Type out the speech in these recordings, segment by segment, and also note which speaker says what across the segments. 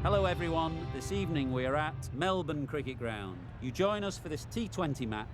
Speaker 1: Hello everyone, this evening we are at Melbourne Cricket Ground. You join us for this T20 match.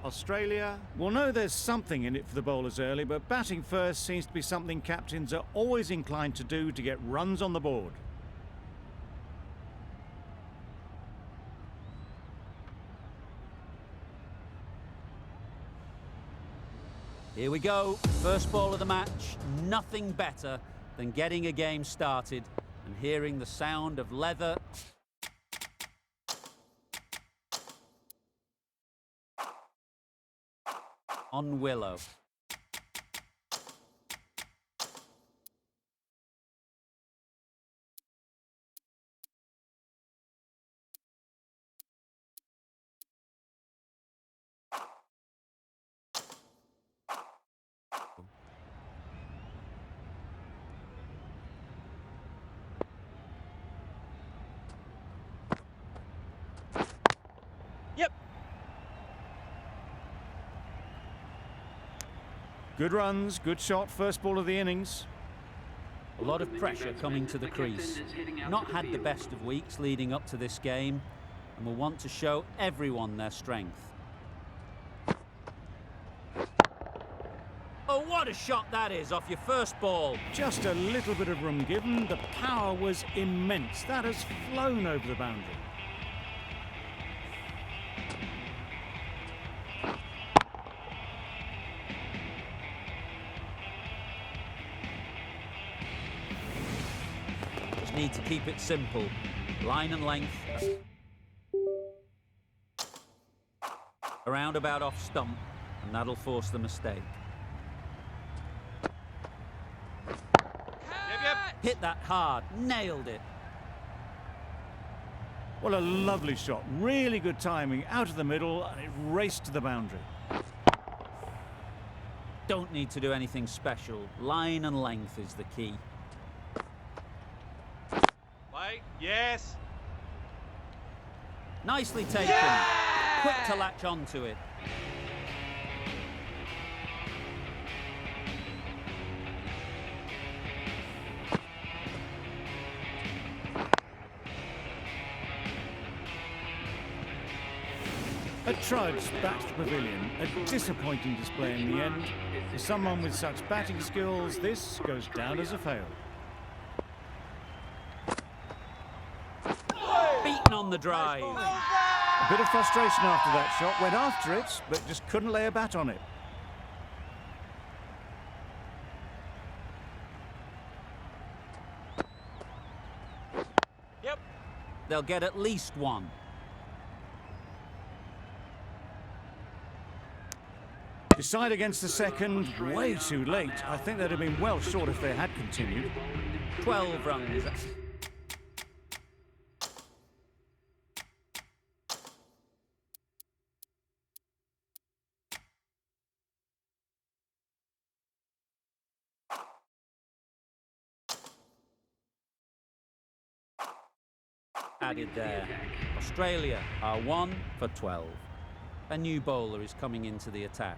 Speaker 2: Australia will know there's something in it for the bowlers early, but batting first seems to be something captains are always inclined to do to get runs on the board.
Speaker 1: Here we go, first ball of the match. Nothing better than getting a game started and hearing the sound of leather on willow.
Speaker 3: Yep.
Speaker 2: Good runs, good shot, first ball of the innings.
Speaker 1: A lot of pressure coming to the crease. Not had the best of weeks leading up to this game and will want to show everyone their strength. Oh, what a shot that is off your first ball.
Speaker 2: Just a little bit of room given, the power was immense. That has flown over the boundary.
Speaker 1: Just need to keep it simple. Line and length. A roundabout off stump, and that'll force the mistake. Hit that hard, nailed it.
Speaker 2: What a lovely shot, really good timing, out of the middle, and it raced to the boundary.
Speaker 1: Don't need to do anything special. Line and length is the key.
Speaker 3: Play. Yes.
Speaker 1: Nicely taken. Quick to latch onto it.
Speaker 2: A trudge back to the pavilion, a disappointing display in the end. For someone with such batting skills, this goes down as a fail.
Speaker 1: Beaten on the drive.
Speaker 2: A bit of frustration after that shot, went after it, but just couldn't lay a bat on it.
Speaker 3: Yep.
Speaker 1: They'll get at least one.
Speaker 2: Decide against the second, way too late. I think they'd have been well short if they had continued.
Speaker 1: 12 runs. Added there. Australia are 1 for 12. A new bowler is coming into the attack.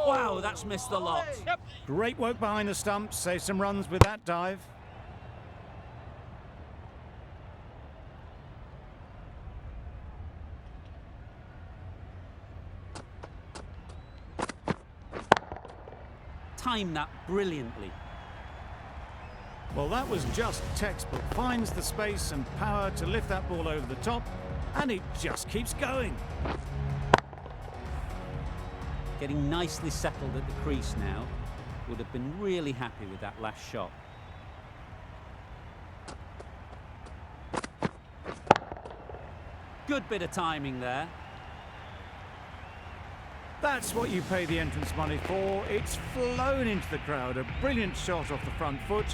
Speaker 1: Wow, that's missed the lot.
Speaker 3: Yep.
Speaker 2: Great work behind the stumps. Save some runs with that dive.
Speaker 1: Timed that brilliantly.
Speaker 2: Well, that was just textbook. Finds the space and power to lift that ball over the top, and it just keeps going.
Speaker 1: Getting nicely settled at the crease now. Would have been really happy with that last shot. Good bit of timing there.
Speaker 2: That's what you pay the entrance money for. It's flown into the crowd. A brilliant shot off the front foot.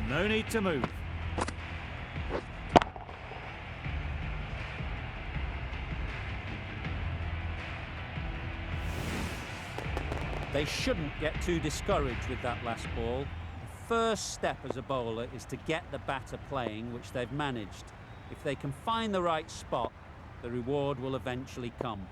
Speaker 2: No need to move.
Speaker 1: They shouldn't get too discouraged with that last ball. The first step as a bowler is to get the batter playing, which they've managed. If they can find the right spot, the reward will eventually come.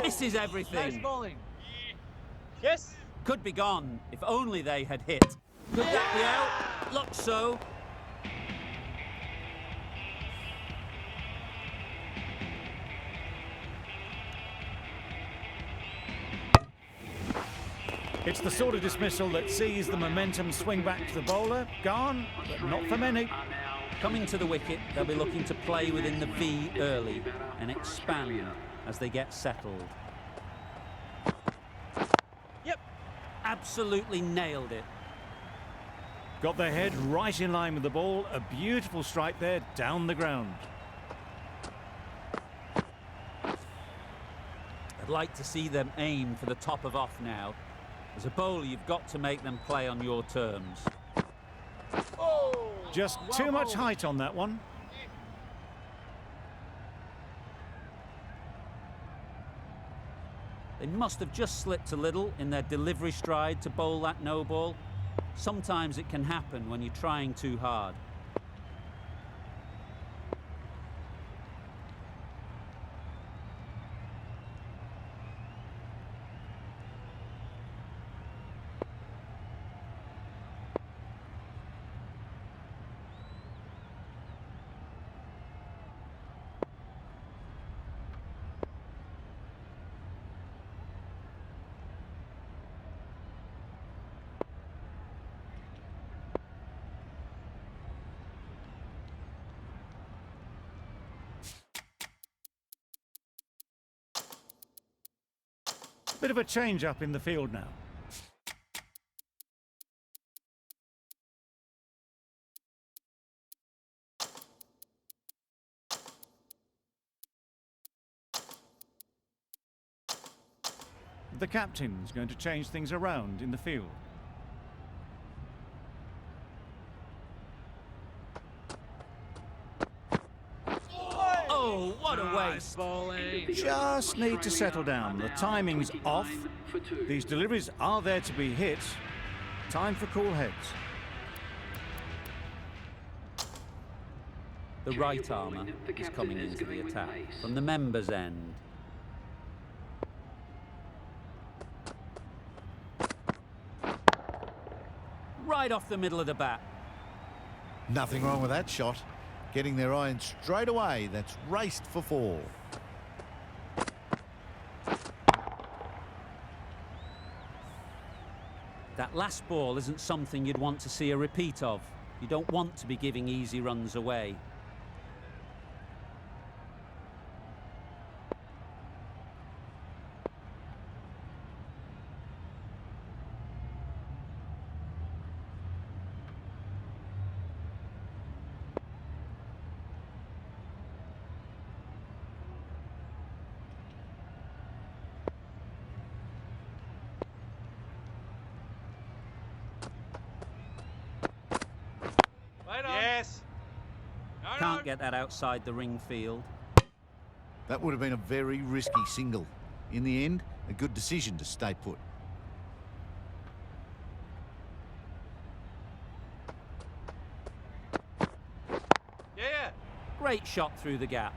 Speaker 1: Misses everything.
Speaker 3: Nice bowling. Yes.
Speaker 1: Could be gone if only they had hit. Could that be out? Looks so.
Speaker 2: It's the sort of dismissal that sees the momentum swing back to the bowler. Gone, but not for many.
Speaker 1: Coming to the wicket, they'll be looking to play within the V early and expand as they get settled.
Speaker 3: Yep.
Speaker 1: Absolutely nailed it.
Speaker 2: Got their head right in line with the ball. A beautiful strike there down the ground.
Speaker 1: I'd like to see them aim for the top of off now. As a bowler, you've got to make them play on your terms.
Speaker 2: Just too much height on that one.
Speaker 1: They must have just slipped a little in their delivery stride to bowl that no ball. Sometimes it can happen when you're trying too hard.
Speaker 2: Bit of a change up in the field now. The captain's going to change things around in the field.
Speaker 1: Oh, what a waste.
Speaker 3: Bowling.
Speaker 2: Just need to settle down. The timing's off. These deliveries are there to be hit. Time for cool heads.
Speaker 1: The right armour is coming into the attack from the members' end. Right off the middle of the bat.
Speaker 4: Nothing wrong with that shot. Getting their iron straight away. That's raced for 4.
Speaker 1: That last ball isn't something you'd want to see a repeat of. You don't want to be giving easy runs away.
Speaker 3: Wait on. Yes. No,
Speaker 1: Can't get that outside the ring field.
Speaker 4: That would have been a very risky single. In the end, a good decision to stay put.
Speaker 3: Yeah.
Speaker 1: Great shot through the gap.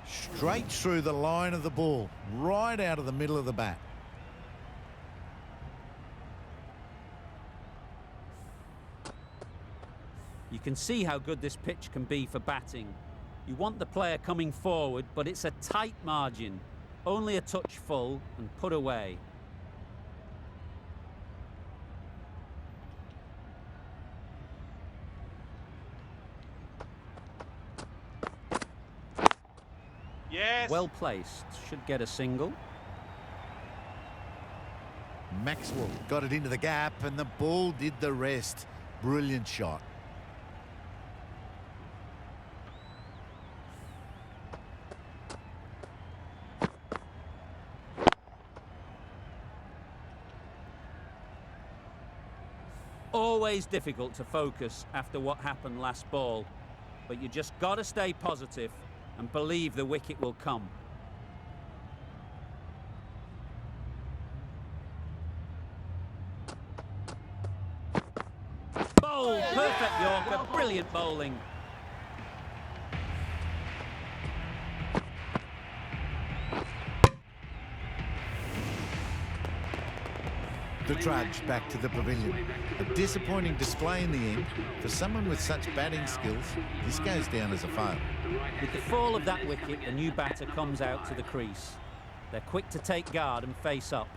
Speaker 4: Straight through the line of the ball, right out of the middle of the bat.
Speaker 1: You can see how good this pitch can be for batting. You want the player coming forward, but it's a tight margin. Only a touch full and put away.
Speaker 3: Yes.
Speaker 1: Well placed. Should get a single.
Speaker 4: Maxwell got it into the gap and the ball did the rest. Brilliant shot.
Speaker 1: Always difficult to focus after what happened last ball, but you just got to stay positive and believe the wicket will come. Bowl! Perfect Yorker, brilliant bowling.
Speaker 4: The trudge back to the pavilion. A disappointing display in the end. For someone with such batting skills, this goes down as a fail.
Speaker 1: With the fall of that wicket, the new batter comes out to the crease. They're quick to take guard and face up.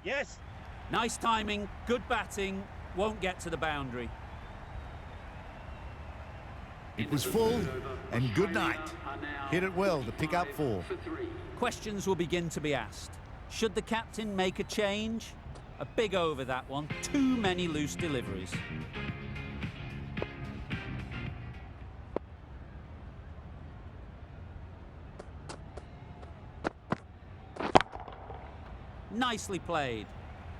Speaker 3: Yes.
Speaker 1: Nice timing, good batting, won't get to the boundary.
Speaker 4: It was full and good night. Hit it well to pick up 4.
Speaker 1: Questions will begin to be asked. Should the captain make a change? A big over that one. Too many loose deliveries. Nicely played.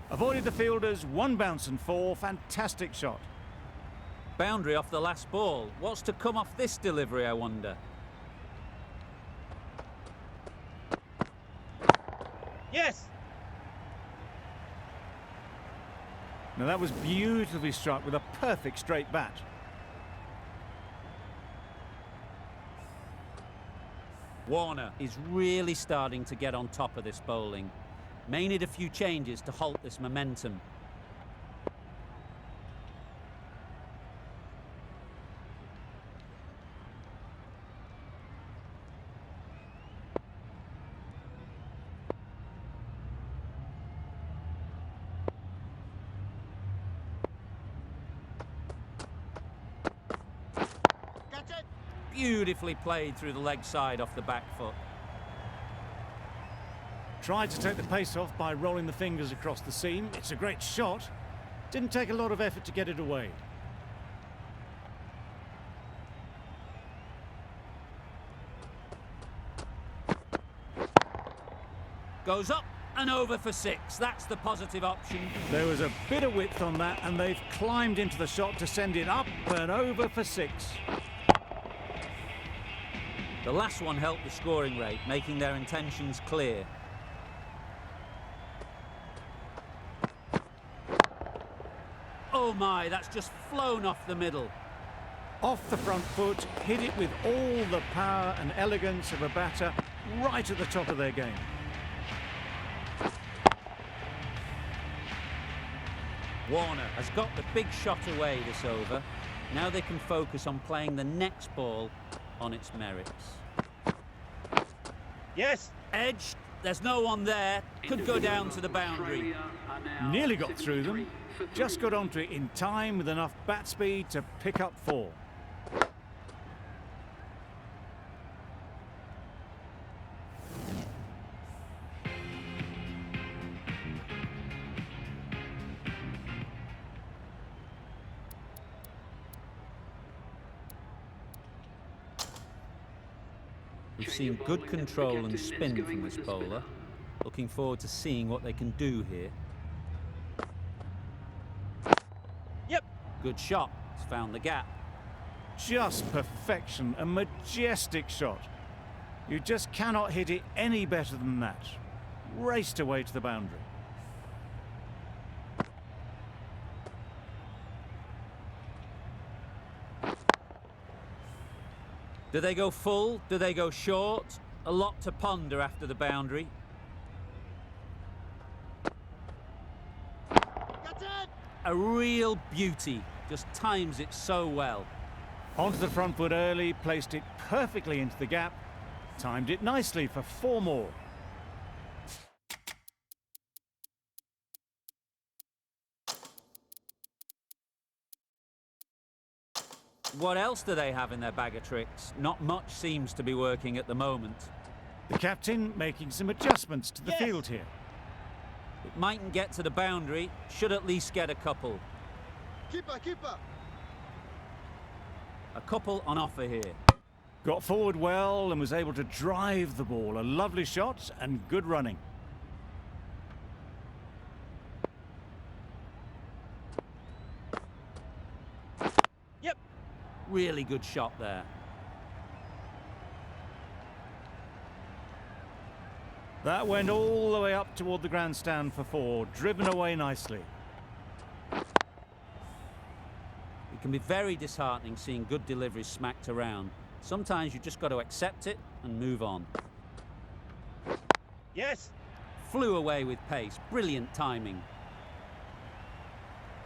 Speaker 2: Avoided the fielders, 1 bounce and 4. Fantastic shot.
Speaker 1: Boundary off the last ball. What's to come off this delivery, I wonder?
Speaker 3: Yes.
Speaker 2: Now that was beautifully struck with a perfect straight bat.
Speaker 1: Warner is really starting to get on top of this bowling. May need a few changes to halt this momentum. Beautifully played through the leg side off the back foot.
Speaker 2: Tried to take the pace off by rolling the fingers across the seam. It's a great shot. Didn't take a lot of effort to get it away.
Speaker 1: Goes up and over for 6. That's the positive option.
Speaker 2: There was a bit of width on that and they've climbed into the shot to send it up and over for 6.
Speaker 1: The last one helped the scoring rate, making their intentions clear. Oh my, that's just flown off the middle.
Speaker 2: Off the front foot, hit it with all the power and elegance of a batter right at the top of their game.
Speaker 1: Warner has got the big shot away this over. Now they can focus on playing the next ball on its merits.
Speaker 3: Yes.
Speaker 1: Edged, there's no one there. Could go down to the boundary.
Speaker 2: Nearly got through them. Just got onto it in time with enough bat speed to pick up 4.
Speaker 1: We've seen good control and spin from this bowler. Looking forward to seeing what they can do here.
Speaker 3: Yep.
Speaker 1: Good shot. It's found the gap.
Speaker 2: Just perfection, a majestic shot. You just cannot hit it any better than that. Raced away to the boundary.
Speaker 1: Do they go full? Do they go short? A lot to ponder after the boundary.
Speaker 3: That's it.
Speaker 1: A real beauty. Just times it so well.
Speaker 2: Onto the front foot early, placed it perfectly into the gap. Timed it nicely for 4 more.
Speaker 1: What else do they have in their bag of tricks? Not much seems to be working at the moment.
Speaker 2: The captain making some adjustments to the
Speaker 3: Yes.
Speaker 2: field here.
Speaker 1: It mightn't get to the boundary, should at least get a couple.
Speaker 3: Keeper, keeper.
Speaker 1: A couple on offer here.
Speaker 2: Got forward well and was able to drive the ball. A lovely shot and good running.
Speaker 3: Yep.
Speaker 1: Really good shot there.
Speaker 2: That went all the way up toward the grandstand for 4, driven away nicely.
Speaker 1: It can be very disheartening seeing good deliveries smacked around. Sometimes you just got to accept it and move on.
Speaker 3: Yes.
Speaker 1: Flew away with pace. Brilliant timing.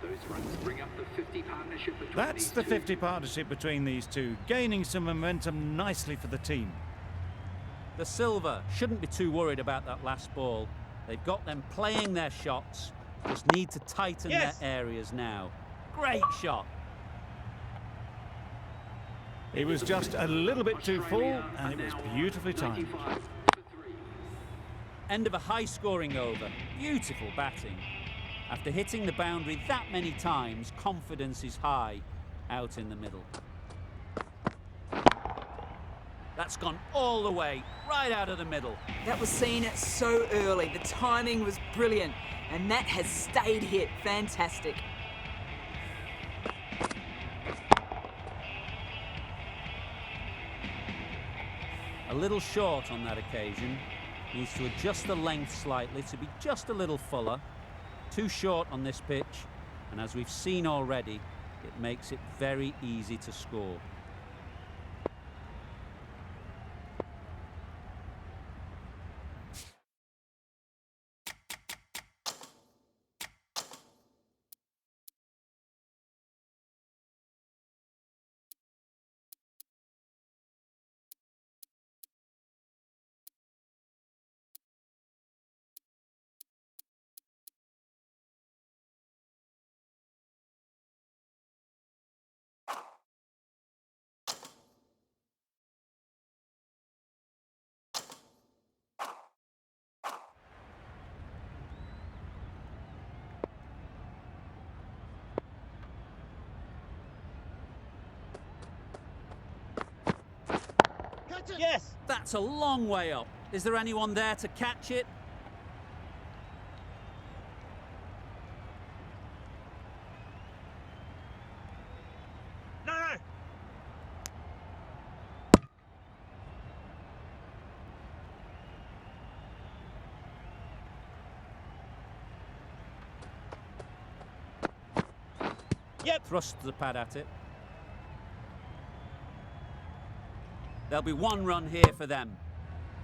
Speaker 5: Those runs bring up the 50 partnership between
Speaker 2: That's
Speaker 5: these
Speaker 2: the
Speaker 5: two.
Speaker 2: 50 partnership between these two, gaining some momentum nicely for the team.
Speaker 1: The Silver shouldn't be too worried about that last ball. They've got them playing their shots. Just need to tighten
Speaker 3: Yes.
Speaker 1: their areas now. Great shot.
Speaker 2: It was just a little bit too full and it was beautifully timed.
Speaker 5: 95 for 3.
Speaker 1: End of a high-scoring over. Beautiful batting. After hitting the boundary that many times, confidence is high out in the middle. That's gone all the way, right out of the middle.
Speaker 6: That was seen so early. The timing was brilliant, and that has stayed hit. Fantastic.
Speaker 1: A little short on that occasion. Needs to adjust the length slightly to be just a little fuller. Too short on this pitch, and as we've seen already, it makes it very easy to score.
Speaker 3: Catch it. Yes.
Speaker 1: That's a long way up. Is there anyone there to catch it?
Speaker 3: No, no. Yep.
Speaker 1: Thrust the pad at it. There'll be one run here for them.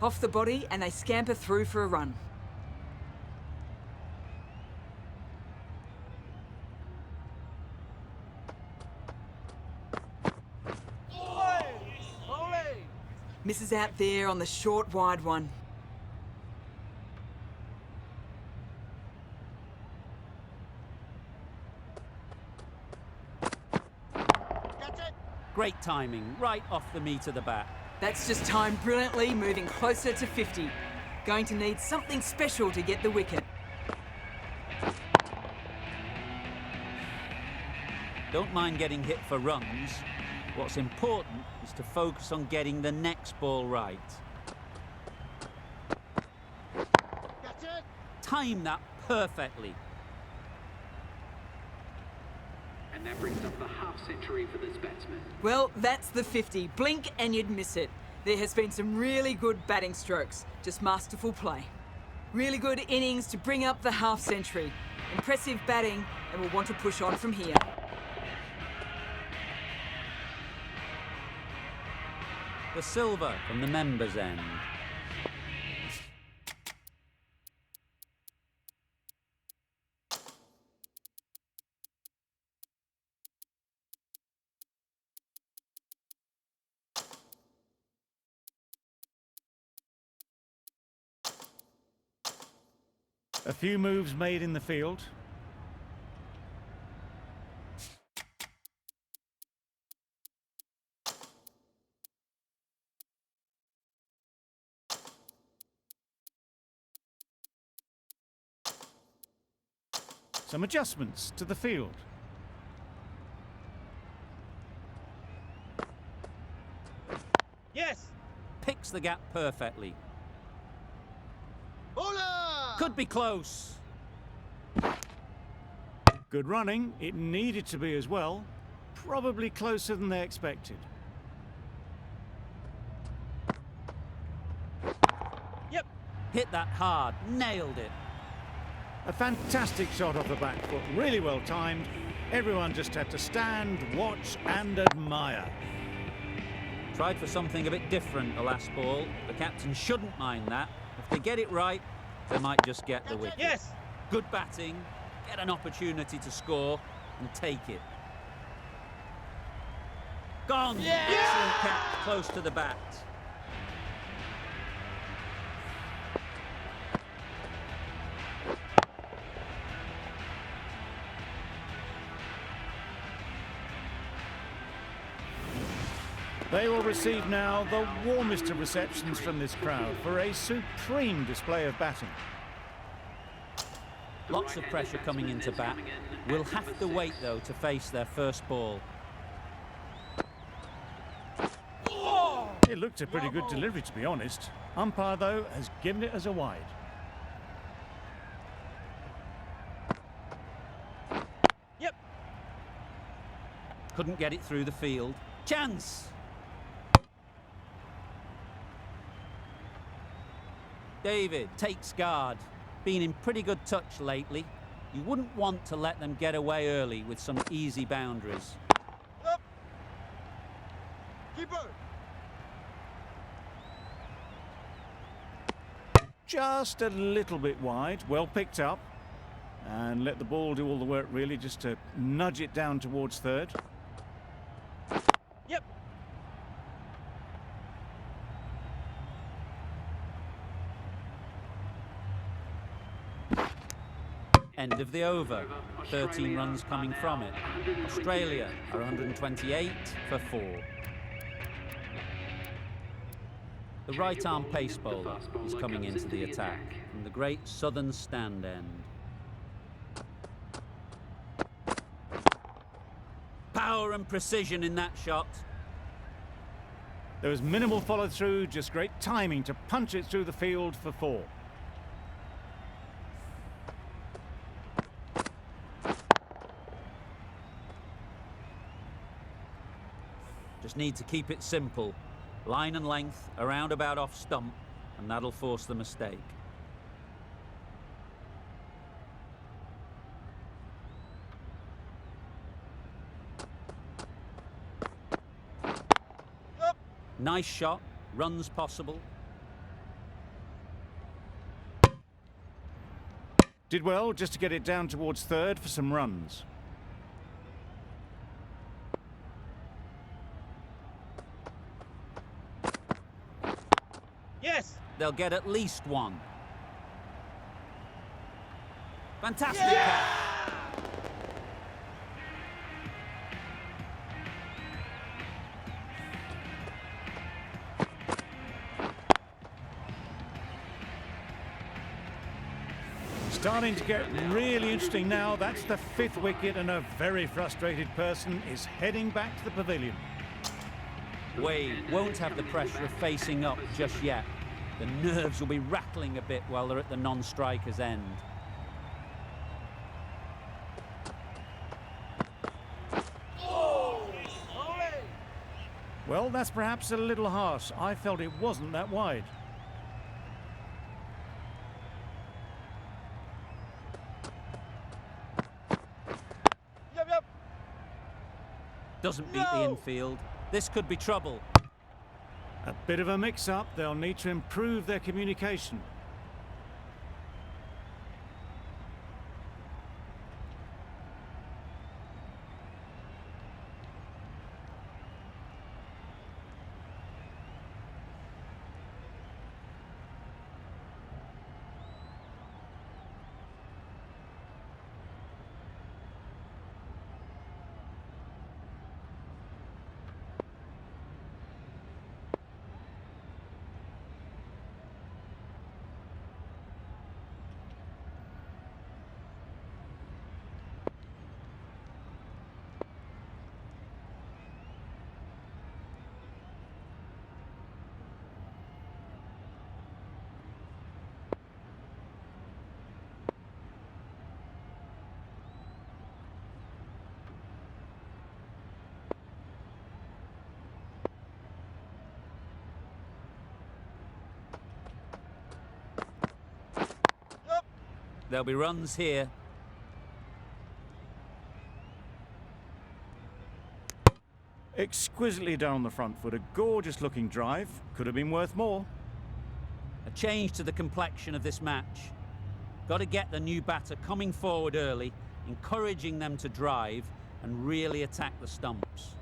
Speaker 6: Off the body, and they scamper through for a run.
Speaker 3: Holy.
Speaker 6: Misses out there on the short, wide one.
Speaker 1: Great timing, right off the meat of the bat.
Speaker 6: That's just timed brilliantly, moving closer to 50. Going to need something special to get the wicket.
Speaker 1: Don't mind getting hit for runs. What's important is to focus on getting the next ball right. Time that perfectly.
Speaker 5: And that brings up the half century for this batsman.
Speaker 6: Well, that's the 50. Blink and you'd miss it. There has been some really good batting strokes, just masterful play. Really good innings to bring up the half century. Impressive batting, and we'll want to push on from here.
Speaker 1: The silver from the members' end.
Speaker 2: A few moves made in the field. Some adjustments to the field.
Speaker 3: Yes.
Speaker 1: Picks the gap perfectly.
Speaker 3: Bowler!
Speaker 1: Could be close.
Speaker 2: Good running. It needed to be as well. Probably closer than they expected.
Speaker 3: Yep.
Speaker 1: Hit that hard, nailed it.
Speaker 2: A fantastic shot off the back foot, really well timed. Everyone just had to stand, watch and admire.
Speaker 1: Tried for something a bit different the last ball. The captain shouldn't mind that. If they get it right, they might just get the wicket.
Speaker 3: Yes.
Speaker 1: Good batting, get an opportunity to score and take it. Gone!
Speaker 3: Yeah!
Speaker 1: Excellent catch, close to the bat.
Speaker 2: They will receive now the warmest of receptions from this crowd for a supreme display of batting.
Speaker 1: Lots of pressure coming into bat. We'll have to wait though to face their first ball.
Speaker 2: It looked a pretty good delivery, to be honest. Umpire, though, has given it as a wide.
Speaker 3: Yep.
Speaker 1: Couldn't get it through the field. Chance! David takes guard. Been in pretty good touch lately. You wouldn't want to let them get away early with some easy boundaries.
Speaker 3: Up. Keeper.
Speaker 2: Just a little bit wide, well picked up. And let the ball do all the work, really, just to nudge it down towards third.
Speaker 3: Yep.
Speaker 1: End of the over. 13 runs coming from it. Australia are 128 for 4. The right arm pace bowler is coming into the attack from the great southern stand end. Power and precision in that shot.
Speaker 2: There was minimal follow through, just great timing to punch it through the field for 4.
Speaker 1: Just need to keep it simple. Line and length, around about off stump, and that'll force the mistake.
Speaker 3: Up.
Speaker 1: Nice shot, runs possible.
Speaker 2: Did well just to get it down towards third for some runs.
Speaker 3: Yes.
Speaker 1: They'll get at least one. Fantastic catch.
Speaker 2: Starting to get really interesting now. That's the 5th wicket, and a very frustrated person is heading back to the pavilion.
Speaker 1: Wade won't have the pressure of facing up just yet. The nerves will be rattling a bit while they're at the non-striker's end.
Speaker 2: Well, that's perhaps a little harsh. I felt it wasn't that wide.
Speaker 3: Yep.
Speaker 1: Doesn't beat the infield. This could be trouble.
Speaker 2: A bit of a mix-up. They'll need to improve their communication.
Speaker 1: There'll be runs here.
Speaker 2: Exquisitely done on the front foot. A gorgeous looking drive. Could have been worth more.
Speaker 1: A change to the complexion of this match. Got to get the new batter coming forward early, encouraging them to drive and really attack the stumps.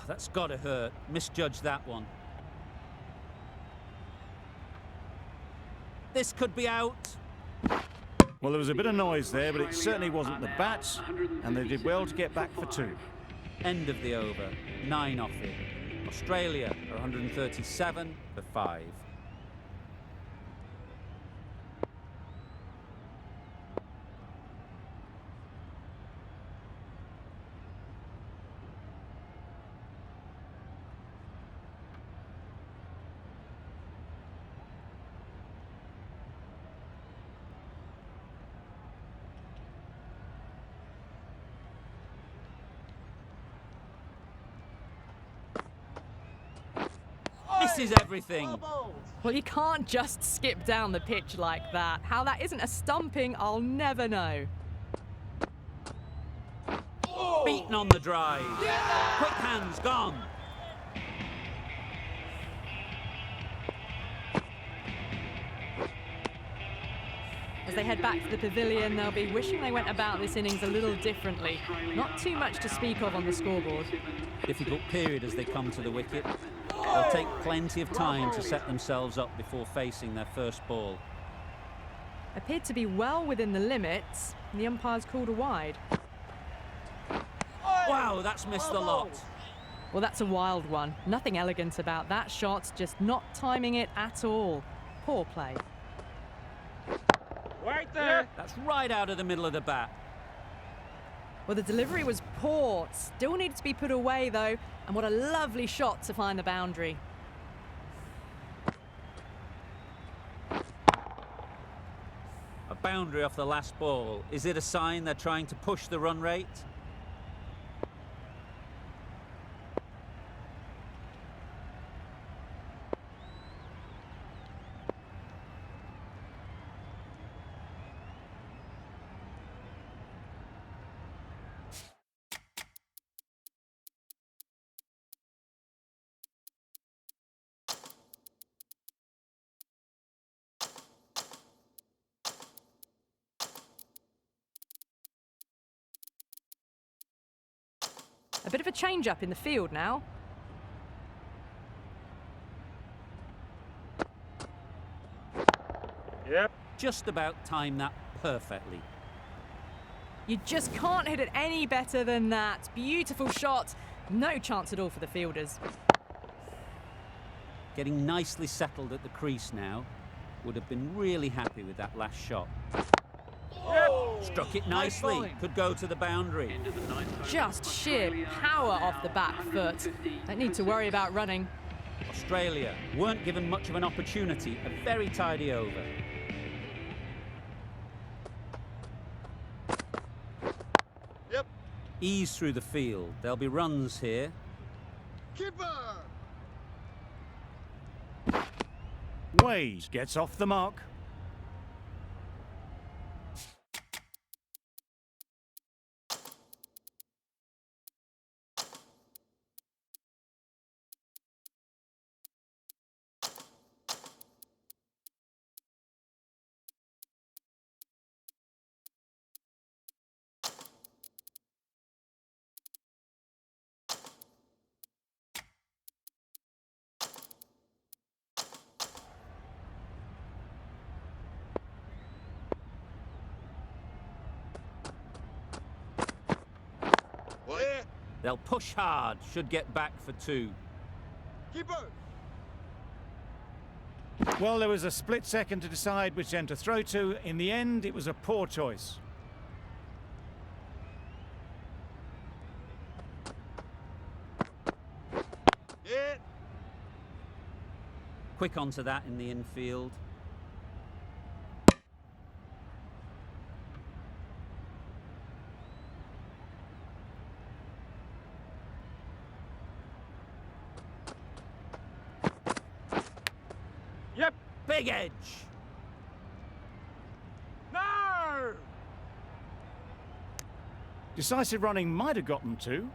Speaker 1: That's got to hurt. Misjudged that one. This could be out.
Speaker 2: Well, there was a bit of noise there, but it certainly wasn't the bats, and they did well to get back for 2.
Speaker 1: End of the over. 9 off it. Australia are 137 for 5. Misses everything.
Speaker 7: Well, you can't just skip down the pitch like that. How that isn't a stumping, I'll never know.
Speaker 1: Beaten on the drive. Quick hands gone.
Speaker 7: As they head back to the pavilion, they'll be wishing they went about this innings a little differently. Not too much to speak of on the scoreboard.
Speaker 1: Difficult period as they come to the wicket. They'll take plenty of time to set themselves up before facing their first ball.
Speaker 7: Appeared to be well within the limits, and the umpires called a wide.
Speaker 1: Wow, that's missed the lot.
Speaker 7: Well, that's a wild one. Nothing elegant about that shot, just not timing it at all. Poor play.
Speaker 3: Right there.
Speaker 1: That's right out of the middle of the bat.
Speaker 7: Well, the delivery was poor. Still needed to be put away, though. And what a lovely shot to find the boundary.
Speaker 1: A boundary off the last ball. Is it a sign they're trying to push the run rate?
Speaker 7: A bit of a change-up in the field now.
Speaker 3: Yep.
Speaker 1: Just about timed that perfectly.
Speaker 7: You just can't hit it any better than that. Beautiful shot. No chance at all for the fielders.
Speaker 1: Getting nicely settled at the crease now. Would have been really happy with that last shot. Struck it nicely. Could go to the boundary.
Speaker 7: Just sheer power off the back foot. Don't need to worry about running.
Speaker 1: Australia weren't given much of an opportunity. A very tidy over.
Speaker 3: Yep.
Speaker 1: Ease through the field. There'll be runs here.
Speaker 3: Keeper.
Speaker 2: Wade gets off the mark.
Speaker 3: What?
Speaker 1: They'll push hard. Should get back for 2.
Speaker 3: Keeper.
Speaker 2: Well, there was a split second to decide which end to throw to. In the end, it was a poor choice.
Speaker 3: Yeah.
Speaker 1: Quick onto that in the infield.
Speaker 3: Yep.
Speaker 1: Big edge.
Speaker 3: No.
Speaker 2: Decisive running might have gotten 2.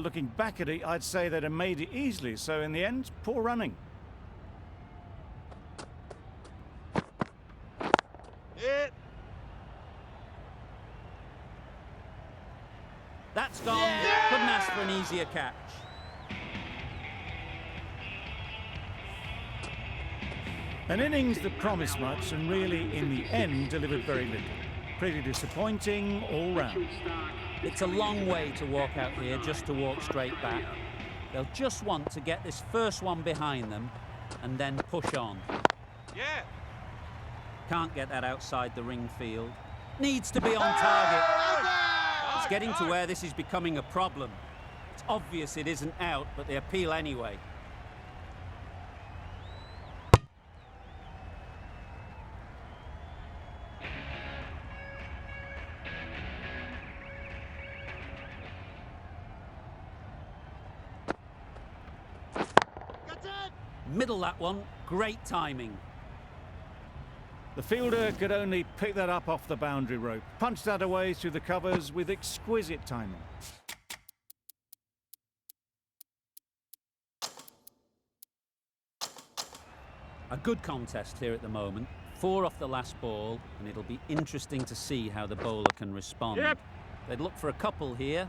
Speaker 2: Looking back at it, I'd say they'd have made it easily. So in the end, poor running.
Speaker 3: Yeah.
Speaker 1: That's gone. Couldn't ask for an easier catch.
Speaker 2: An innings that promised much and really, in the end, delivered very little. Pretty disappointing all round.
Speaker 1: It's a long way to walk out here just to walk straight back. They'll just want to get this first one behind them and then push on.
Speaker 3: Yeah.
Speaker 1: Can't get that outside the ring field. Needs to be on target. It's getting to where this is becoming a problem. It's obvious it isn't out, but they appeal anyway.
Speaker 3: That's it.
Speaker 1: Middle that one. Great timing.
Speaker 2: The fielder could only pick that up off the boundary rope. Punched that away through the covers with exquisite timing.
Speaker 1: A good contest here at the moment. 4 off the last ball, and it'll be interesting to see how the bowler can respond.
Speaker 3: Yep.
Speaker 1: They'd look for a couple here.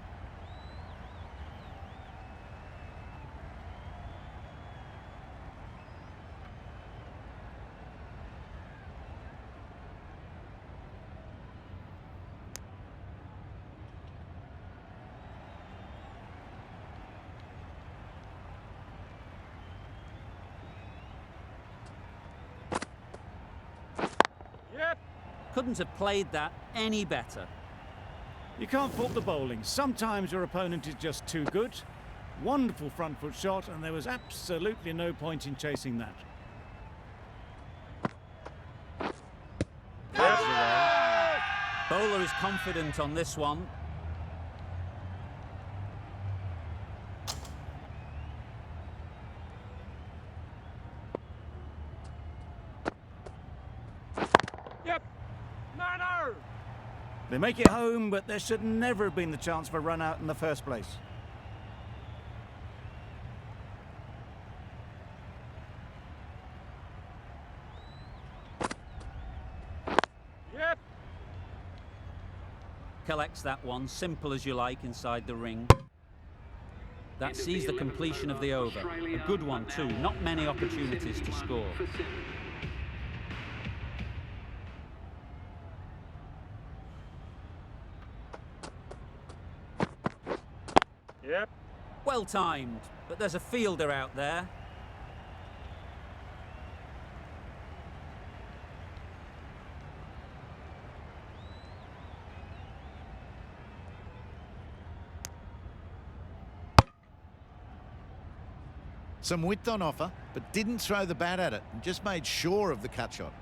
Speaker 3: Yep.
Speaker 1: Couldn't have played that any better.
Speaker 2: You can't fault the bowling. Sometimes your opponent is just too good. Wonderful front foot shot, and there was absolutely no point in chasing that.
Speaker 1: That's away. Bowler is confident on this one.
Speaker 3: Yep. No.
Speaker 2: They make it home, but there should never have been the chance for a run out in the first place.
Speaker 3: Yep.
Speaker 1: Collects that one, simple as you like, inside the ring. That sees the completion of the over. A good one too, not many opportunities to score.
Speaker 3: Yep.
Speaker 1: Well timed, but there's a fielder out there.
Speaker 4: Some width on offer, but didn't throw the bat at it and just made sure of the cut shot.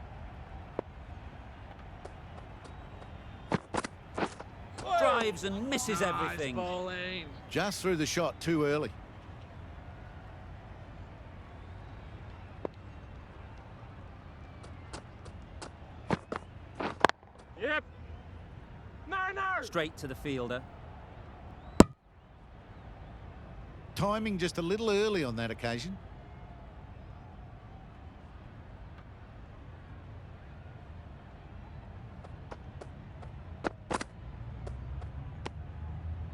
Speaker 1: Drives and misses everything.
Speaker 4: Just threw the shot too early.
Speaker 3: Yep. No.
Speaker 1: Straight to the fielder.
Speaker 4: Timing just a little early on that occasion.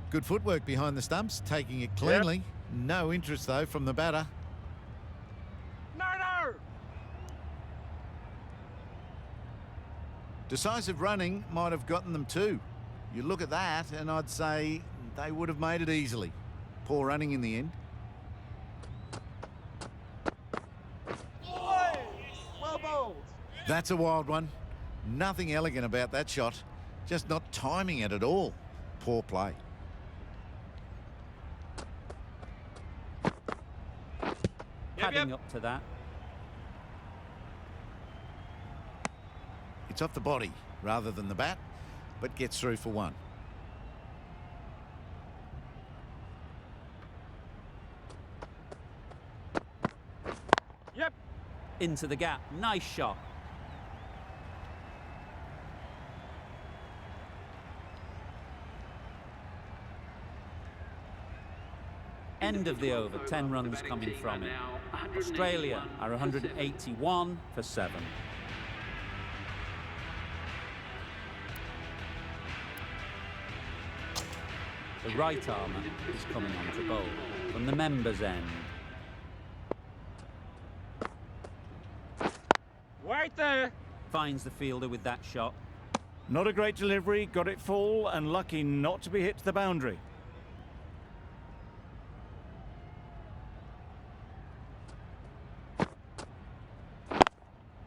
Speaker 4: Good footwork behind the stumps, taking it cleanly.
Speaker 3: Yep.
Speaker 4: No interest, though, from the batter.
Speaker 3: No.
Speaker 4: Decisive running might have gotten them too. You look at that, and I'd say they would have made it easily. Poor running in the end.
Speaker 3: Well bowled.
Speaker 4: That's a wild one. Nothing elegant about that shot. Just not timing it at all. Poor play.
Speaker 1: Padding up to that.
Speaker 4: It's off the body rather than the bat, but gets through for one.
Speaker 3: Yep.
Speaker 1: Into the gap. Nice shot. End of the over. 10 runs coming from it. Australia are 181 for 7. The right armour is coming on to bowl from the members' end.
Speaker 3: Right there.
Speaker 1: Finds the fielder with that shot.
Speaker 2: Not a great delivery, got it full and lucky not to be hit to the boundary.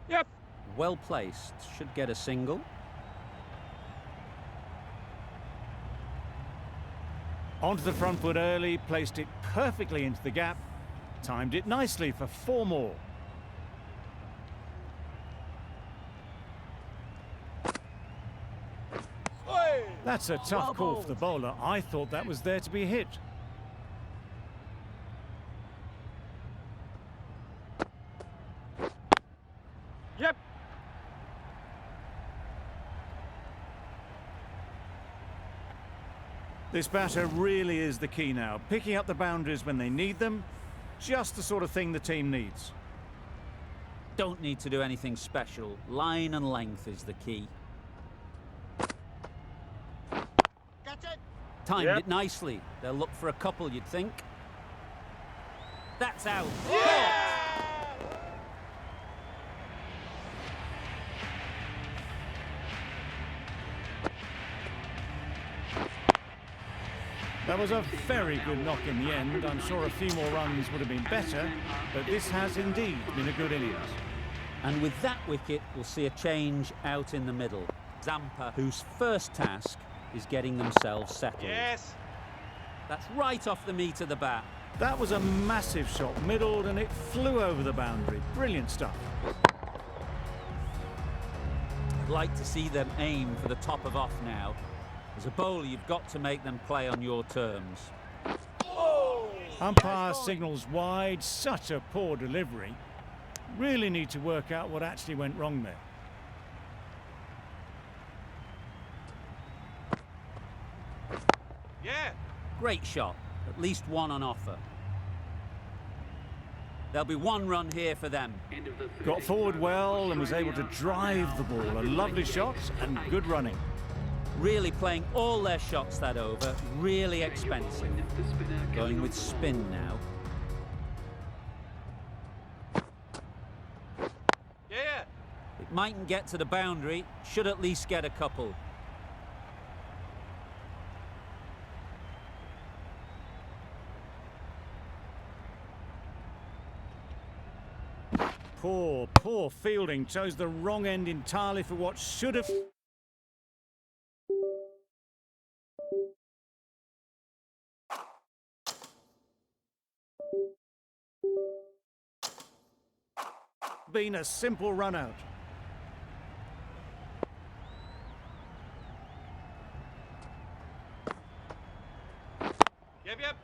Speaker 3: Yep.
Speaker 1: Well placed. Should get a single.
Speaker 2: Onto the front foot early, placed it perfectly into the gap. Timed it nicely for 4 more. That's a tough call for the bowler. I thought that was there to be hit.
Speaker 3: Yep.
Speaker 2: This batter really is the key now. Picking up the boundaries when they need them. Just the sort of thing the team needs.
Speaker 1: Don't need to do anything special. Line and length is the key. Timed
Speaker 3: Yep.
Speaker 1: it nicely. They'll look for a couple, you'd think. That's out.
Speaker 2: That was a very good knock in the end. I'm sure a few more runs would have been better, but this has indeed been a good innings.
Speaker 1: And with that wicket, we'll see a change out in the middle. Zampa, whose first task is getting themselves settled.
Speaker 3: Yes.
Speaker 1: That's right off the meat of the bat.
Speaker 2: That was a massive shot, middled, and it flew over the boundary. Brilliant stuff.
Speaker 1: I'd like to see them aim for the top of off now. As a bowler, you've got to make them play on your terms.
Speaker 2: Umpire signals wide. Such a poor delivery. Really need to work out what actually went wrong there.
Speaker 3: Yeah.
Speaker 1: Great shot. At least one on offer. There'll be 1 run here for them.
Speaker 2: Got forward well and was able to drive the ball. A lovely shot and good running.
Speaker 1: Really playing all their shots that over, really expensive. Going with spin now.
Speaker 3: Yeah.
Speaker 1: It mightn't get to the boundary, should at least get a couple.
Speaker 2: Poor fielding. Chose the wrong end entirely for what should have... been a simple run out.
Speaker 3: Yep.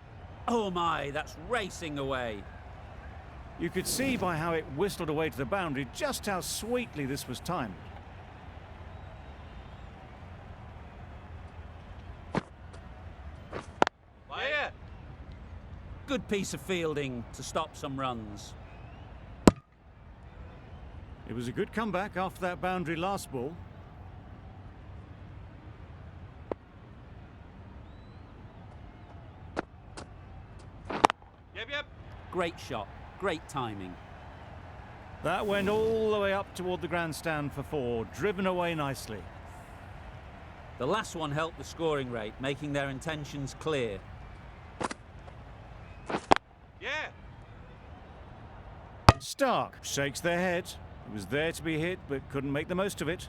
Speaker 1: Oh my, that's racing away.
Speaker 2: You could see by how it whistled away to the boundary just how sweetly this was timed.
Speaker 3: Yeah.
Speaker 1: Good piece of fielding to stop some runs.
Speaker 2: It was a good comeback after that boundary last ball.
Speaker 3: Yep.
Speaker 1: Great shot, great timing.
Speaker 2: That went all the way up toward the grandstand for 4, driven away nicely.
Speaker 1: The last one helped the scoring rate, making their intentions clear.
Speaker 3: Yeah.
Speaker 2: Stark shakes their head. It was there to be hit, but couldn't make the most of it.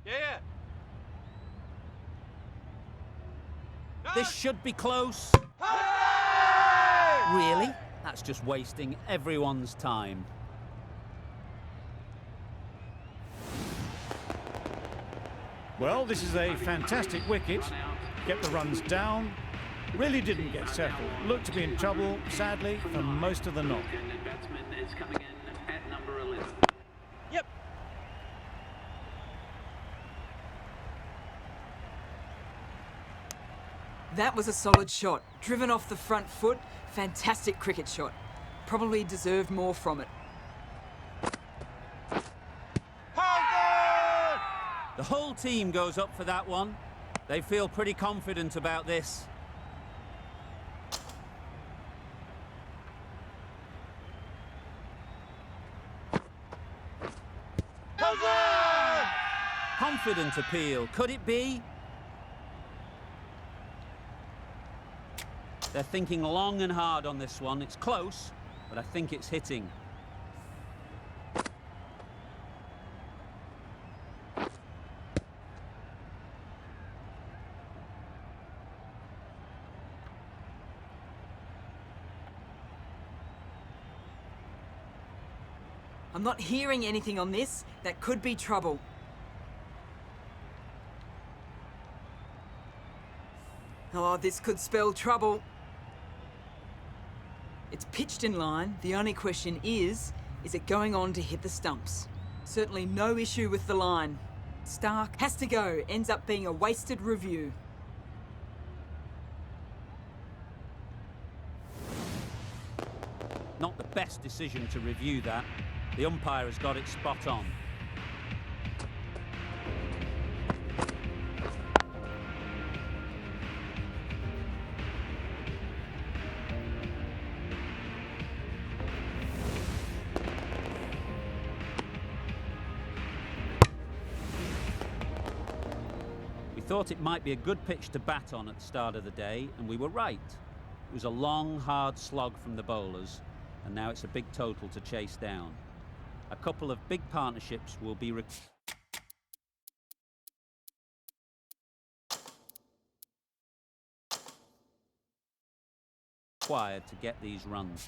Speaker 3: Yeah.
Speaker 1: This should be close.
Speaker 3: Hey!
Speaker 1: Really? That's just wasting everyone's time.
Speaker 2: Well, this is a fantastic wicket. Get the runs down. Really didn't get settled. Looked to be in trouble, sadly, for most of the knock.
Speaker 5: And batsman is coming in at number 11.
Speaker 3: Yep.
Speaker 6: That was a solid shot. Driven off the front foot. Fantastic cricket shot. Probably deserved more from it.
Speaker 1: The whole team goes up for that one. They feel pretty confident about this. Confident appeal, could it be? They're thinking long and hard on this one. It's close, but I think it's hitting.
Speaker 6: I'm not hearing anything on this. That could be trouble. Oh, this could spell trouble. It's pitched in line. The only question is it going on to hit the stumps? Certainly no issue with the line. Stark has to go. Ends up being a wasted review.
Speaker 1: Not the best decision to review that. The umpire has got it spot on. We thought it might be a good pitch to bat on at the start of the day, and we were right. It was a long, hard slog from the bowlers, and now it's a big total to chase down. A couple of big partnerships will be required to get these runs.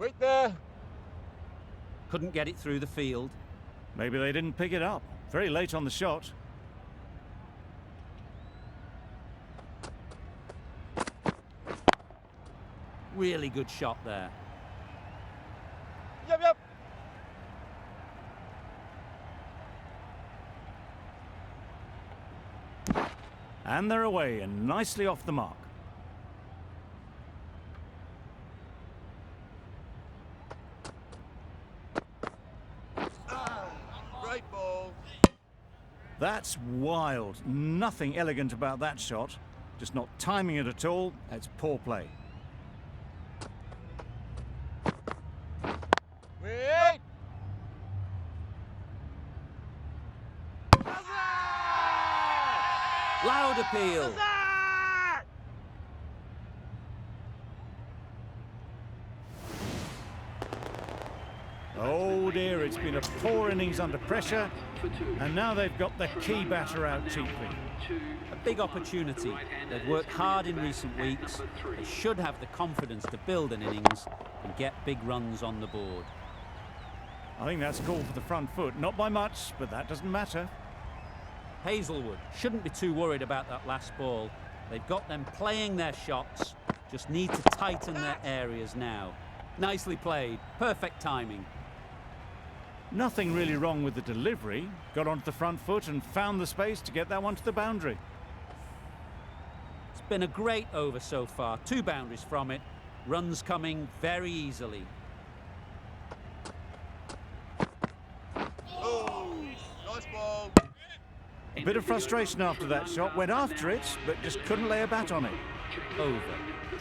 Speaker 3: Right there.
Speaker 1: Couldn't get it through the field.
Speaker 2: Maybe they didn't pick it up. Very late on the shot.
Speaker 1: Really good shot there.
Speaker 3: Yep, yep.
Speaker 2: And they're away and nicely off the mark.
Speaker 3: Great ball.
Speaker 2: That's wild. Nothing elegant about that shot. Just not timing it at all. It's poor play.
Speaker 3: Wait.
Speaker 1: Loud appeal.
Speaker 2: Oh dear, it's been a poor innings under pressure. And now they've got the key batter out cheaply.
Speaker 1: A big opportunity. They've worked hard in recent weeks. They should have the confidence to build an innings and get big runs on the board.
Speaker 2: I think that's called for the front foot. Not by much, but that doesn't matter.
Speaker 1: Hazelwood shouldn't be too worried about that last ball. They've got them playing their shots, just need to tighten their areas now. Nicely played, perfect timing.
Speaker 2: Nothing really wrong with the delivery. Got onto the front foot and found the space to get that one to the boundary.
Speaker 1: It's been a great over so far, 2 boundaries from it. Runs coming very easily.
Speaker 3: Oh, nice ball.
Speaker 2: A bit of frustration after that shot. Went after it, but just couldn't lay a bat on it.
Speaker 1: Over.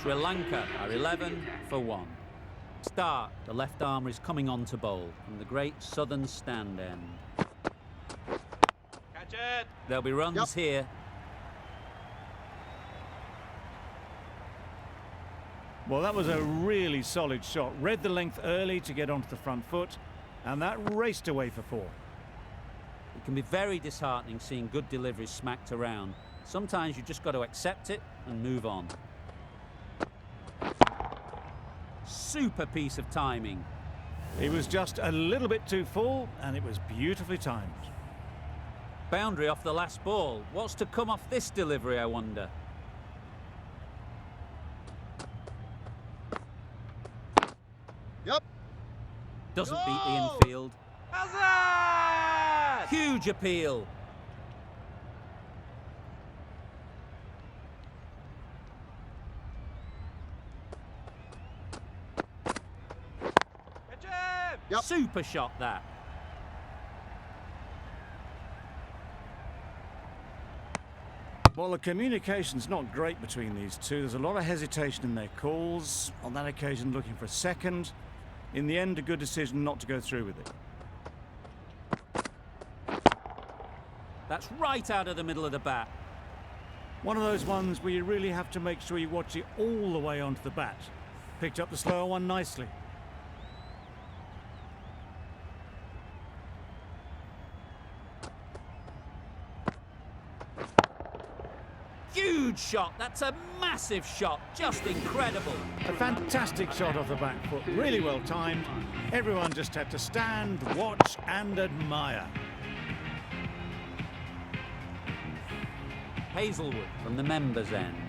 Speaker 1: Sri Lanka are 11 for 1. Start, the left armour is coming on to bowl from the great southern stand end.
Speaker 3: Catch it.
Speaker 1: There'll be runs here.
Speaker 2: Well, that was a really solid shot. Read the length early to get onto the front foot, and that raced away for 4.
Speaker 1: It can be very disheartening seeing good deliveries smacked around. Sometimes you just got to accept it and move on. Super piece of timing.
Speaker 2: He was just a little bit too full, and it was beautifully timed.
Speaker 1: Boundary off the last ball. What's to come off this delivery, I wonder?
Speaker 3: Yep.
Speaker 1: Doesn't beat the
Speaker 3: Go!
Speaker 1: infield.
Speaker 3: Hazard!
Speaker 1: Huge appeal.
Speaker 3: Catch him!
Speaker 1: Super shot that.
Speaker 2: Well, the communication's not great between these two. There's a lot of hesitation in their calls. On that occasion, looking for a second. In the end, a good decision not to go through with it.
Speaker 1: That's right out of the middle of the bat.
Speaker 2: One of those ones where you really have to make sure you watch it all the way onto the bat. Picked up the slower one nicely.
Speaker 1: Huge shot. That's a massive shot. Just incredible.
Speaker 2: A fantastic shot off the back foot. Really well timed. Everyone just had to stand, watch and admire.
Speaker 1: Hazelwood from the members' end.